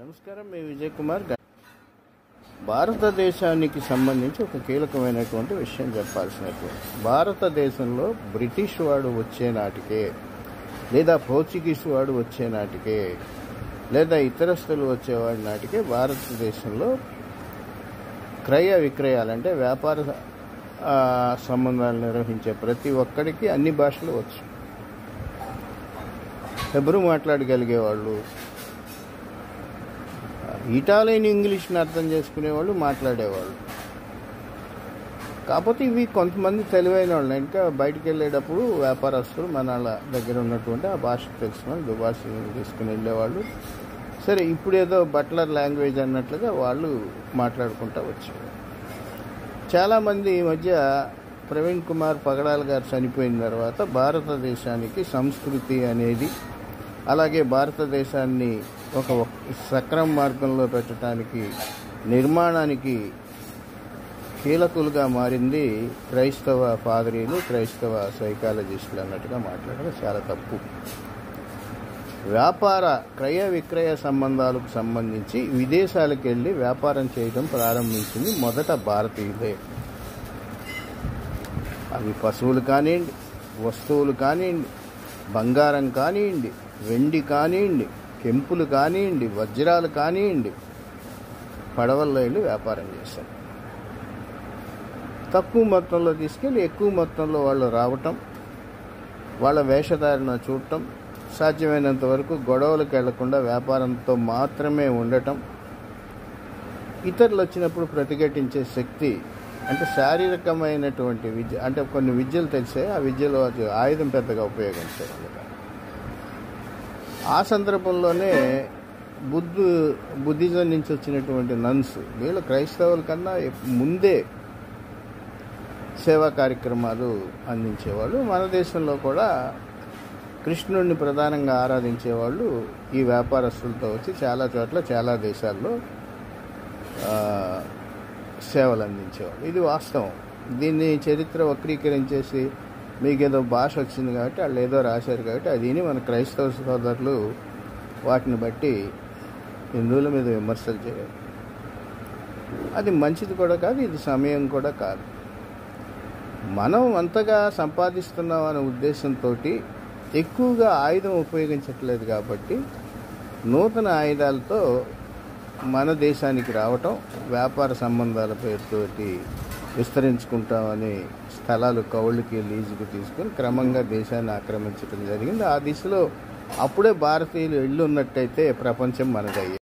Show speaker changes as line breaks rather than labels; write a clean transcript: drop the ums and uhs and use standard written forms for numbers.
నమస్కారం, మీ విజయ్ కుమార్. భారతదేశానికి సంబంధించి ఒక కీలకమైనటువంటి విషయం చెప్పాల్సినటువంటి, భారతదేశంలో బ్రిటిష్ వాడు వచ్చే నాటికే, లేదా పోర్చుగీస్ వాడు వచ్చే నాటికే, లేదా ఇతరస్తులు వచ్చేవాడి నాటికే భారతదేశంలో క్రయ విక్రయాలంటే వ్యాపార సంబంధాలు నిర్వహించే ప్రతి ఒక్కడికి అన్ని భాషలు వచ్చు. హెబ్రూ మాట్లాడగలిగేవాళ్ళు, ఇటాలియన్ ఇంగ్లీష్ని అర్థం చేసుకునేవాళ్ళు, మాట్లాడేవాళ్ళు. కాకపోతే ఇవి కొంతమంది తెలివైన వాళ్ళు, ఇంకా బయటికి వెళ్ళేటప్పుడు వ్యాపారస్తులు మన దగ్గర ఉన్నటువంటి ఆ భాష తెలుసుకొని దుబాష తీసుకుని వెళ్ళేవాళ్ళు. సరే, ఇప్పుడు ఏదో బట్లర్ లాంగ్వేజ్ అన్నట్లుగా వాళ్ళు మాట్లాడుకుంటూ వచ్చారు. చాలామంది ఈ మధ్య ప్రవీణ్ కుమార్ పగడాల్ గారు చనిపోయిన తర్వాత భారతదేశానికి సంస్కృతి అనేది, అలాగే భారతదేశాన్ని ఒక సక్రమ మార్గంలో పెట్టడానికి, నిర్మాణానికి కీలకులుగా మారింది క్రైస్తవ పాదరీలు, క్రైస్తవ సైకాలజిస్టులు అన్నట్టుగా మాట్లాడడం చాలా తప్పు. వ్యాపార క్రయ విక్రయ సంబంధాలకు సంబంధించి విదేశాలకు వెళ్ళి వ్యాపారం చేయడం ప్రారంభించింది మొదట భారతీయులే. అవి పశువులు కానివ్వండి, వస్తువులు కానివ్వండి, బంగారం కానివ్వండి, వెండి కానివ్వండి, కెంపులు కానివ్వండి, వజ్రాలు కానివ్వండి, పడవల్లో వెళ్ళి వ్యాపారం చేశారు. తక్కువ మొత్తంలో తీసుకెళ్ళి ఎక్కువ మొత్తంలో వాళ్ళు రావటం, వాళ్ళ వేషధారణ చూడటం, సాధ్యమైనంత వరకు గొడవలకు వెళ్లకుండా వ్యాపారంతో మాత్రమే ఉండటం, ఇతరులు వచ్చినప్పుడు ప్రతిఘటించే శక్తి, అంటే శారీరకమైనటువంటి విద్య, అంటే కొన్ని విద్యలు తెలిసే, ఆ విద్యలో ఆయుధం పెద్దగా ఉపయోగించేవాళ్ళు. ఆ సందర్భంలోనే బుద్ధిజం నుంచి వచ్చినటువంటి నన్స్, వీళ్ళు క్రైస్తవుల కన్నా ముందే సేవా కార్యక్రమాలు అందించేవాళ్ళు. మన దేశంలో కూడా కృష్ణుడిని ప్రధానంగా ఆరాధించేవాళ్ళు ఈ వ్యాపారస్తులతో వచ్చి చాలా చోట్ల, చాలా దేశాల్లో సేవలు అందించేవాళ్ళు. ఇది వాస్తవం. దీన్ని చరిత్ర వక్రీకరించేసి మీకేదో భాష వచ్చింది కాబట్టి, వాళ్ళు ఏదో రాశారు కాబట్టి అది మన క్రైస్తవ సోదరులు వాటిని బట్టి హిందువుల మీద విమర్శలు చేయాలి. అది మంచిది కూడా కాదు, ఇది సమయం కూడా కాదు. మనం అంతగా సంపాదిస్తున్నాం అనే ఉద్దేశంతో ఎక్కువగా ఆయుధం ఉపయోగించట్లేదు కాబట్టి నూతన ఆయుధాలతో మన దేశానికి రావటం, వ్యాపార సంబంధాల పేరుతోటి విస్తరించుకుంటామని స్థలాలు కౌళ్ళకి లీజుకు తీసుకుని క్రమంగా దేశాన్ని ఆక్రమించడం జరిగింది. ఆ దిశలో అప్పుడే భారతీయులు ఎళ్ళున్నట్టయితే ప్రపంచం మనదయ్యేది.